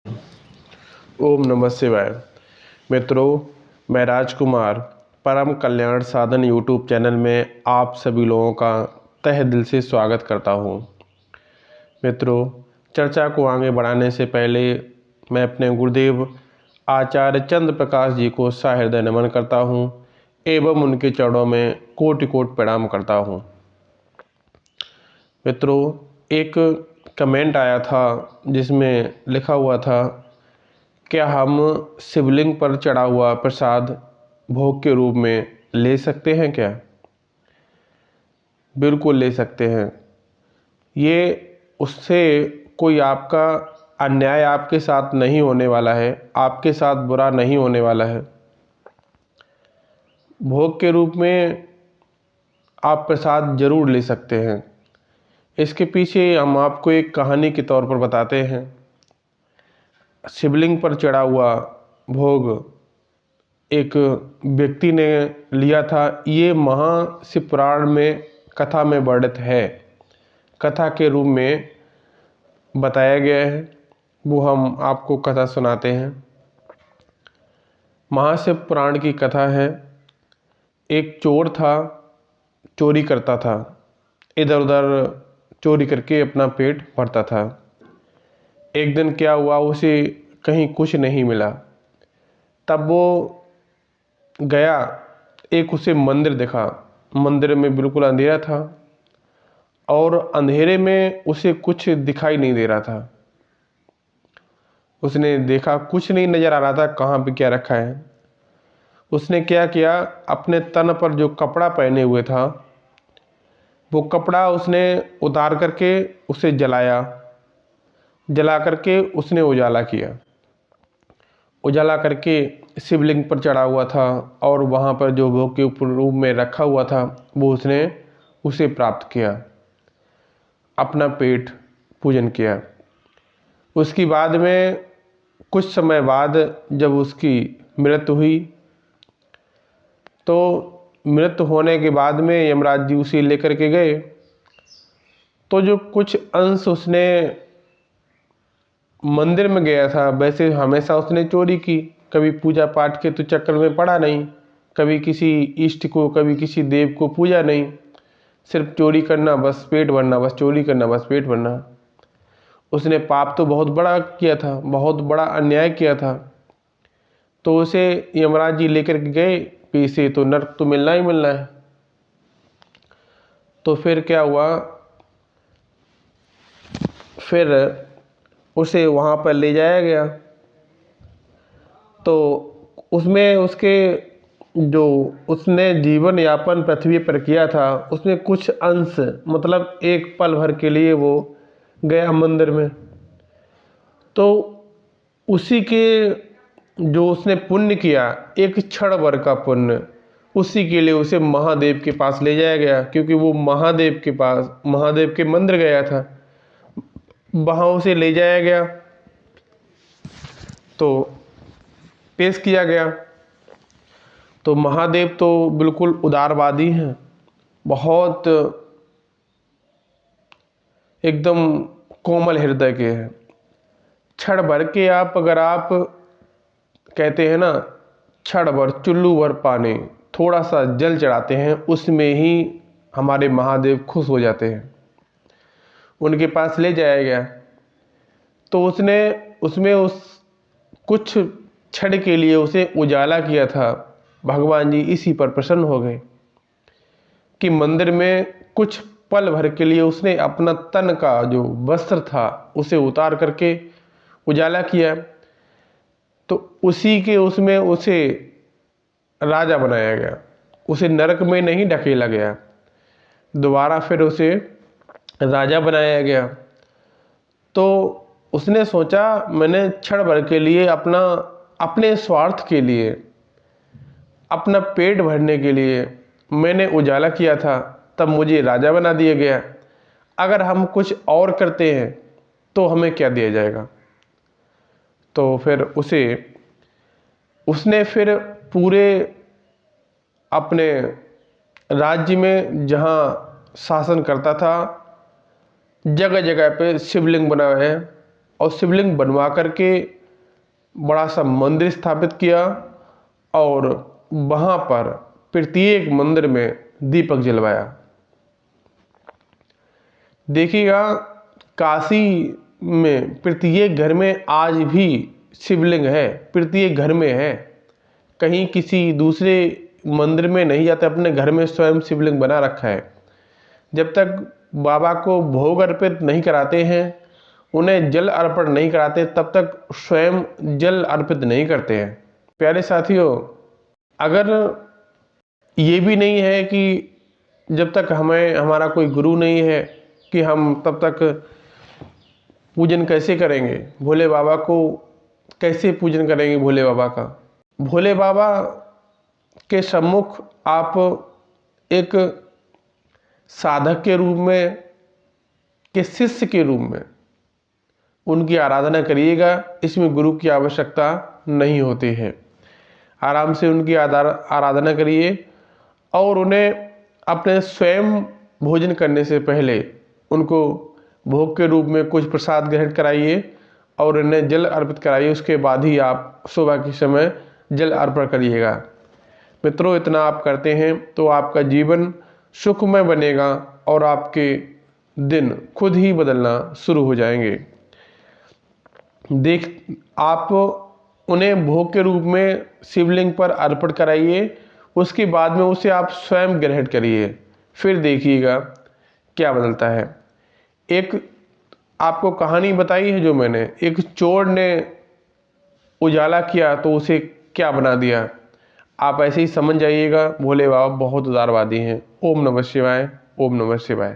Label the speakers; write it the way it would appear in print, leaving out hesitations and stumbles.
Speaker 1: ओम नमः शिवाय। मित्रों, मैं राजकुमार परम कल्याण साधन यूट्यूब चैनल में आप सभी लोगों का तहे दिल से स्वागत करता हूं। मित्रों, चर्चा को आगे बढ़ाने से पहले मैं अपने गुरुदेव आचार्य चंद्र प्रकाश जी को सहृदय नमन करता हूं एवं उनके चरणों में कोटि कोटि प्रणाम करता हूं। मित्रों, एक कमेंट आया था जिसमें लिखा हुआ था, क्या हम शिवलिंग पर चढ़ा हुआ प्रसाद भोग के रूप में ले सकते हैं क्या? बिल्कुल ले सकते हैं। ये उससे कोई आपका अन्याय आपके साथ नहीं होने वाला है, आपके साथ बुरा नहीं होने वाला है। भोग के रूप में आप प्रसाद जरूर ले सकते हैं। इसके पीछे हम आपको एक कहानी के तौर पर बताते हैं। शिवलिंग पर चढ़ा हुआ भोग एक व्यक्ति ने लिया था। ये महाशिव पुराण में कथा में वर्णित है, कथा के रूप में बताया गया है। वो हम आपको कथा सुनाते हैं। महाशिव पुराण की कथा है। एक चोर था, चोरी करता था, इधर उधर चोरी करके अपना पेट भरता था। एक दिन क्या हुआ, उसे कहीं कुछ नहीं मिला। तब वो गया, एक उसे मंदिर दिखा। मंदिर में बिल्कुल अंधेरा था और अंधेरे में उसे कुछ दिखाई नहीं दे रहा था। उसने देखा, कुछ नहीं नज़र आ रहा था कहाँ पे क्या रखा है। उसने क्या किया, अपने तन पर जो कपड़ा पहने हुए था वो कपड़ा उसने उतार करके उसे जलाया। जला करके उसने उजाला किया। उजाला करके शिवलिंग पर चढ़ा हुआ था और वहाँ पर जो भोग के ऊपर रूप में रखा हुआ था वो उसने उसे प्राप्त किया। अपना पेट पूजन किया। उसकी बाद में कुछ समय बाद जब उसकी मृत्यु हुई, तो मृत्यु होने के बाद में यमराज जी उसे लेकर के गए। तो जो कुछ अंश उसने मंदिर में गया था, वैसे हमेशा उसने चोरी की, कभी पूजा पाठ के तो चक्कर में पड़ा नहीं, कभी किसी इष्ट को, कभी किसी देव को पूजा नहीं, सिर्फ चोरी करना, बस पेट भरना, बस चोरी करना, बस पेट भरना। उसने पाप तो बहुत बड़ा किया था, बहुत बड़ा अन्याय किया था। तो उसे यमराज जी लेकर के गए कि इसे तो नर्क तो मिलना ही मिलना है। तो फिर क्या हुआ, फिर उसे वहाँ पर ले जाया गया। तो उसमें उसके जो उसने जीवन यापन पृथ्वी पर किया था उसमें कुछ अंश, मतलब एक पल भर के लिए वो गया मंदिर में। तो उसी के जो उसने पुण्य किया, एक क्षण भर का पुण्य, उसी के लिए उसे महादेव के पास ले जाया गया। क्योंकि वो महादेव के पास, महादेव के मंदिर गया था, वहाँ उसे ले जाया गया। तो पेश किया गया। तो महादेव तो बिल्कुल उदारवादी हैं, बहुत एकदम कोमल हृदय के हैं। क्षण भर के आप, अगर आप कहते हैं ना, क्षण भर चुल्लू भर पानी, थोड़ा सा जल चढ़ाते हैं, उसमें ही हमारे महादेव खुश हो जाते हैं। उनके पास ले जाया गया। तो उसने उसमें उस कुछ क्षण के लिए उसे उजाला किया था। भगवान जी इसी पर प्रसन्न हो गए कि मंदिर में कुछ पल भर के लिए उसने अपना तन का जो वस्त्र था उसे उतार करके उजाला किया। तो उसी के उसमें उसे राजा बनाया गया। उसे नरक में नहीं ढकेला गया, दोबारा फिर उसे राजा बनाया गया। तो उसने सोचा, मैंने क्षण भर के लिए अपने स्वार्थ के लिए, अपना पेट भरने के लिए मैंने उजाला किया था, तब मुझे राजा बना दिया गया। अगर हम कुछ और करते हैं तो हमें क्या दिया जाएगा। तो फिर उसने फिर पूरे अपने राज्य में जहाँ शासन करता था, जगह जगह पे शिवलिंग बनाए हैं। और शिवलिंग बनवा करके बड़ा सा मंदिर स्थापित किया और वहाँ पर प्रत्येक मंदिर में दीपक जलवाया। देखिएगा, काशी में प्रत्येक घर में आज भी शिवलिंग है, प्रत्येक घर में है, कहीं किसी दूसरे मंदिर में नहीं जाते, अपने घर में स्वयं शिवलिंग बना रखा है। जब तक बाबा को भोग अर्पित नहीं कराते हैं, उन्हें जल अर्पण नहीं कराते, तब तक स्वयं जल अर्पित नहीं करते हैं। प्यारे साथियों, अगर ये भी नहीं है कि जब तक हमें हमारा कोई गुरु नहीं है कि हम तब तक पूजन कैसे करेंगे, भोले बाबा को कैसे पूजन करेंगे भोले बाबा का। भोले बाबा के सम्मुख आप एक साधक के रूप में, के शिष्य के रूप में उनकी आराधना करिएगा। इसमें गुरु की आवश्यकता नहीं होती है। आराम से उनकी आराधना करिए और उन्हें अपने स्वयं भोजन करने से पहले उनको भोग के रूप में कुछ प्रसाद ग्रहण कराइए और उन्हें जल अर्पित कराइए। उसके बाद ही आप सुबह के समय जल अर्पण करिएगा। मित्रों, इतना आप करते हैं तो आपका जीवन सुखमय बनेगा और आपके दिन खुद ही बदलना शुरू हो जाएंगे। आप उन्हें भोग के रूप में शिवलिंग पर अर्पण कराइए, उसके बाद में उसे आप स्वयं ग्रहण करिए, फिर देखिएगा क्या बदलता है। एक आपको कहानी बताई है जो मैंने, एक चोर ने उजाला किया तो उसे क्या बना दिया। आप ऐसे ही समझ जाइएगा, भोले बाबा बहुत उदारवादी हैं। ओम नमः शिवाय, ओम नमः शिवाय।